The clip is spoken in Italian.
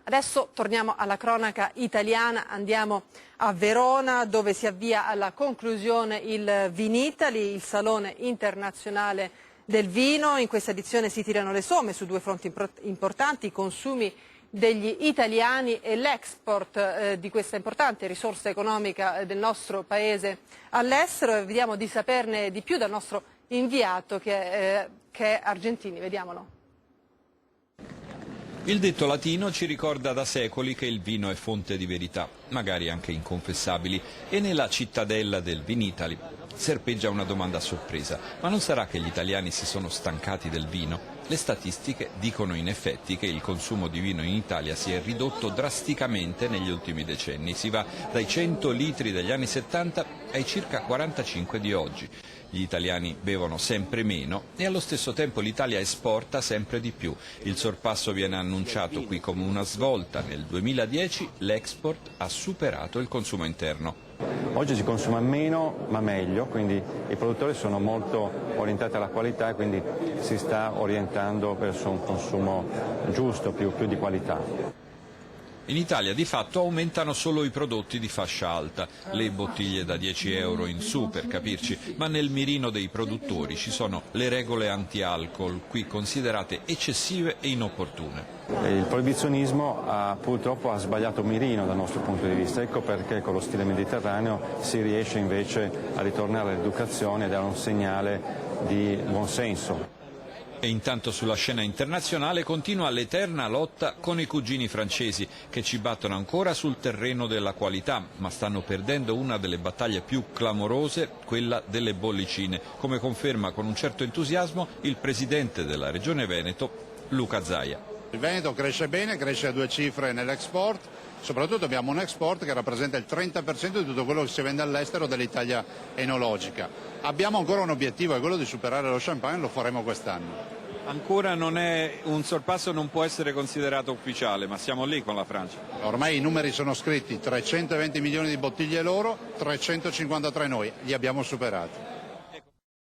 Adesso torniamo alla cronaca italiana, andiamo a Verona dove si avvia alla conclusione il Vinitaly, il Salone internazionale del vino. In questa edizione si tirano le somme su due fronti importanti, i consumi degli italiani e l'export di questa importante risorsa economica del nostro paese all'estero, e vediamo di saperne di più dal nostro inviato che è Argentini. Vediamolo. Il detto latino ci ricorda da secoli che il vino è fonte di verità, magari anche inconfessabili, e nella cittadella del Vinitaly serpeggia una domanda a sorpresa: ma non sarà che gli italiani si sono stancati del vino? Le statistiche dicono in effetti che il consumo di vino in Italia si è ridotto drasticamente negli ultimi decenni, si va dai 100 litri degli anni 70 ai circa 45 di oggi. Gli italiani bevono sempre meno e allo stesso tempo l'Italia esporta sempre di più. Il sorpasso viene annunciato qui come una svolta. Nel 2010 l'export ha superato il consumo interno. Oggi si consuma meno ma meglio, quindi i produttori sono molto orientati alla qualità e quindi si sta orientando verso un consumo giusto, più di qualità. In Italia di fatto aumentano solo i prodotti di fascia alta, le bottiglie da 10 euro in su per capirci, ma nel mirino dei produttori ci sono le regole anti-alcol, qui considerate eccessive e inopportune. Il proibizionismo purtroppo ha sbagliato mirino dal nostro punto di vista, ecco perché con lo stile mediterraneo si riesce invece a ritornare all'educazione e dare un segnale di buonsenso. E intanto sulla scena internazionale continua l'eterna lotta con i cugini francesi, che ci battono ancora sul terreno della qualità, ma stanno perdendo una delle battaglie più clamorose, quella delle bollicine, come conferma con un certo entusiasmo il presidente della Regione Veneto, Luca Zaia. Il Veneto cresce bene, cresce a due cifre nell'export, soprattutto abbiamo un export che rappresenta il 30% di tutto quello che si vende all'estero dell'Italia enologica. Abbiamo ancora un obiettivo, è quello di superare lo champagne, lo faremo quest'anno. Ancora non è un sorpasso, non può essere considerato ufficiale, ma siamo lì con la Francia. Ormai i numeri sono scritti, 320 milioni di bottiglie loro, 353 noi, li abbiamo superati.